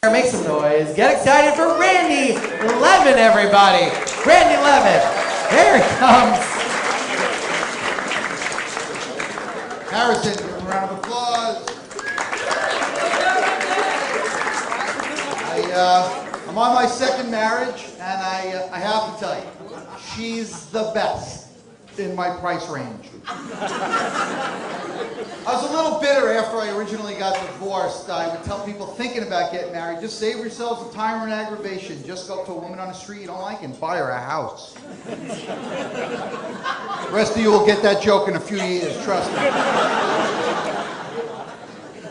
Make some noise. Get excited for Randy Levin, everybody. Randy Levin. Here he comes. Harrison, give him a round of applause. I'm on my second marriage, and I have to tell you, she's the best in my price range. I was a little bitter after I originally got divorced. I would tell people thinking about getting married, just save yourselves the time and aggravation. Just go up to a woman on the street you don't like and buy her a house. The rest of you will get that joke in a few years, trust me.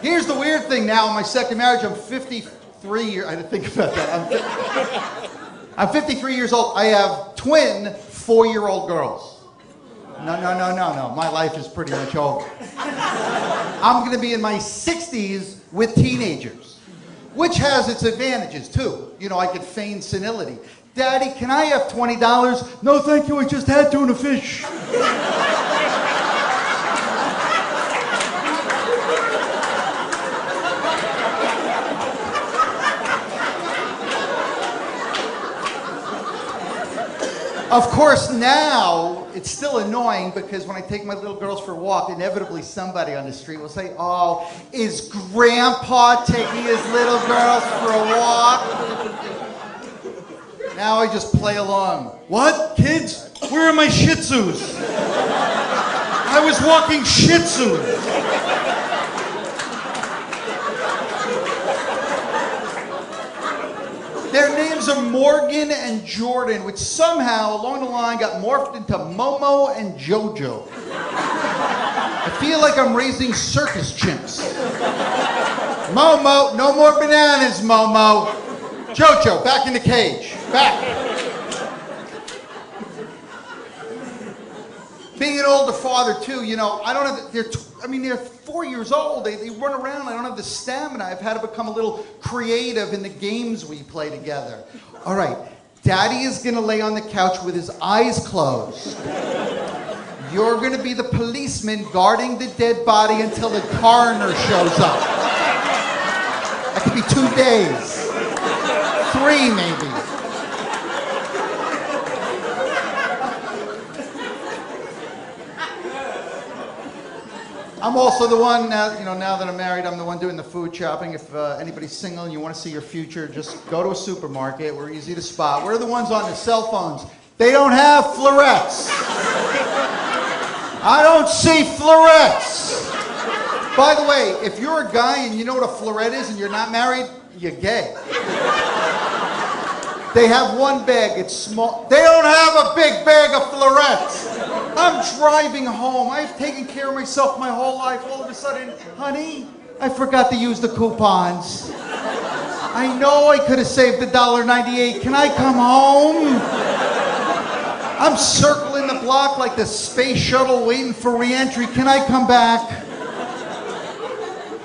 Here's the weird thing now, in my second marriage, I'm 53 years, I didn't think about that. I'm 53 years old. I have twin 4-year-old girls. No. My life is pretty much over. I'm going to be in my 60s with teenagers, which has its advantages, too. You know, I could feign senility. Daddy, can I have $20? No, thank you. I just had tuna fish. Of course, now, it's still annoying because when I take my little girls for a walk, inevitably somebody on the street will say, oh, is Grandpa taking his little girls for a walk? Now I just play along. What? Kids? Where are my Shih Tzus? I was walking Shih Tzus. Their names are Morgan and Jordan, which somehow, along the line, got morphed into Momo and Jojo. I feel like I'm raising circus chimps. Momo, no more bananas, Momo. Jojo, back in the cage. Back. Being an older father, too, you know, I don't have, they're 4 years old. They run around. I don't have the stamina. I've had to become a little creative in the games we play together. All right, Daddy is going to lay on the couch with his eyes closed. You're going to be the policeman guarding the dead body until the coroner shows up. That could be 2 days. 3, maybe. I'm also the one, now that I'm married, I'm the one doing the food shopping. If anybody's single and you want to see your future, just go to a supermarket. We're easy to spot. We're the ones on the cell phones. They don't have florets. I don't see florets. By the way, if you're a guy and you know what a floret is and you're not married, you're gay. They have one bag, it's small. They don't have a big bag of florets. I'm driving home. I've taken care of myself my whole life. All of a sudden, honey, I forgot to use the coupons. I know I could have saved $1.98. Can I come home? I'm circling the block like the space shuttle waiting for re-entry. Can I come back?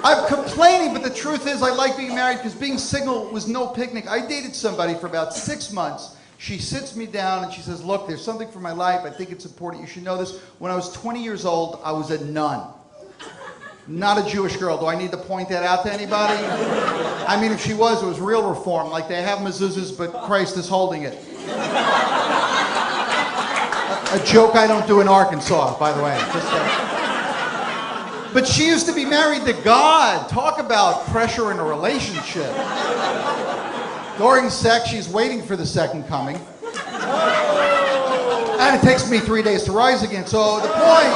I'm complaining, but the truth is I like being married because being single was no picnic. I dated somebody for about 6 months. She sits me down and she says, look, there's something for my life. I think it's important. You should know this. When I was 20 years old, I was a nun. Not a Jewish girl. Do I need to point that out to anybody? I mean, if she was, it was real reform. Like they have mezuzahs, but Christ is holding it. A joke I don't do in Arkansas, by the way. But she used to be married to God. Talk about pressure in a relationship. During sex, she's waiting for the second coming. And it takes me 3 days to rise again. So the point...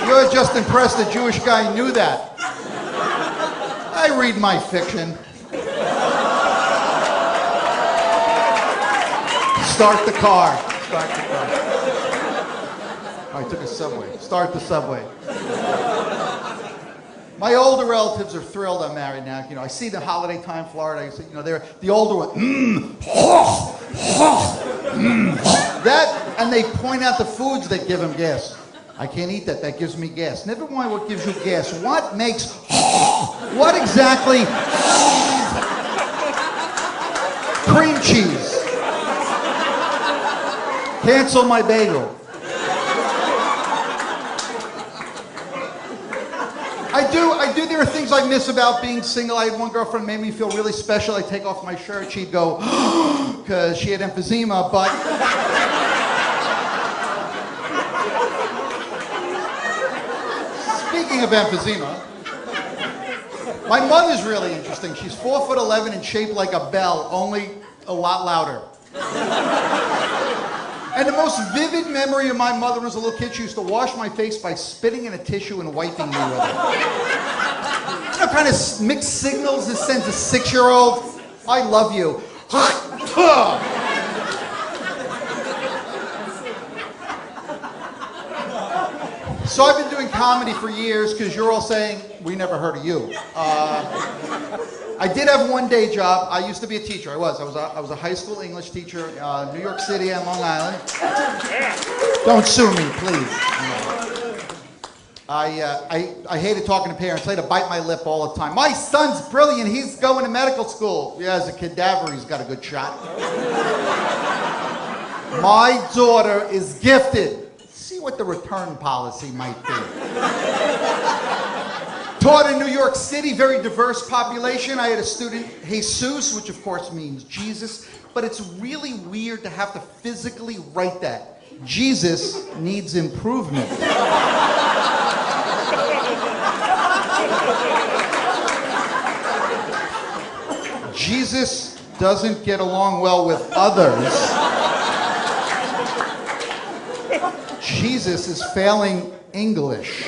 You're just impressed the Jewish guy knew that. I read my fiction. Start the car. Start the car. Oh, I took a subway. Start the subway. My older relatives are thrilled I'm married now. You know, I see the holiday time Florida. They're the older one. That, and they point out the foods that give them gas. I can't eat that. That gives me gas. Never mind what gives you gas. What makes? What exactly? Cream cheese. Cancel my bagel. I do. There are things I miss about being single. I had one girlfriend made me feel really special. I'd take off my shirt. She'd go, because she had emphysema, but... Speaking of emphysema, my mother's really interesting. She's 4'11" and shaped like a bell, only a lot louder. And the most vivid memory of my mother when I was a little kid, she used to wash my face by spitting in a tissue and wiping me with it. You know, kind of mixed signals that sends a 6-year-old, I love you. So I've been doing comedy for years because you're all saying, we never heard of you. I did have one day job. I used to be a teacher. I was a high school English teacher, New York City and Long Island. Don't sue me, please. I hated talking to parents. I had to bite my lip all the time. My son's brilliant. He's going to medical school. Yeah, as a cadaver, he's got a good shot. My daughter is gifted. See what the return policy might be. Taught in New York City, very diverse population. I had a student, Jesus, which of course means Jesus, but it's really weird to have to physically write that. Jesus needs improvement. Jesus doesn't get along well with others. Jesus is failing English.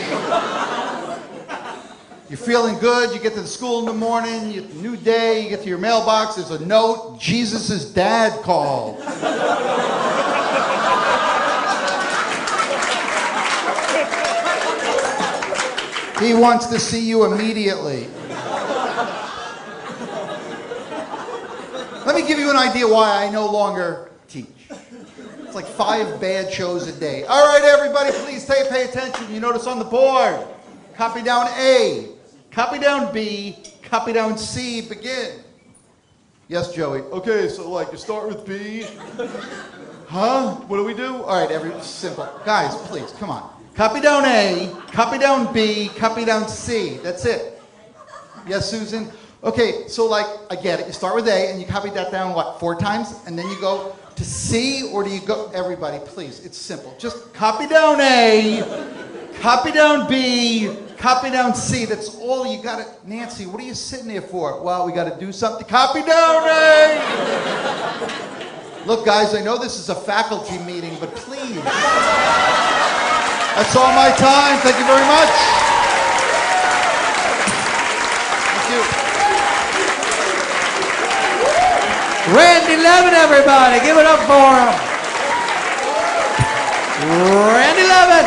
You're feeling good, you get to the school in the morning, new day, you get to your mailbox, there's a note, Jesus' dad called. He wants to see you immediately. Let me give you an idea why I no longer teach. It's like 5 bad shows a day. All right, everybody, please pay attention. You notice on the board, copy down A, copy down B, copy down C, begin. Yes, Joey. Okay, so like you start with B. Huh? What do we do? All right, simple. Guys, please, come on. Copy down A, copy down B, copy down C. That's it. Yes, Susan? Okay, so like, I get it. You start with A and you copy that down, what, 4 times? And then you go to C, or do you go, everybody, please, it's simple. Just copy down A, copy down B, copy down C. That's all you got to, Nancy, what are you sitting there for? Well, we got to do something. Copy down A. Look, guys, I know this is a faculty meeting, but please. That's all my time. Thank you very much. Thank you. Randy Levin, everybody. Give it up for him. Randy Levin.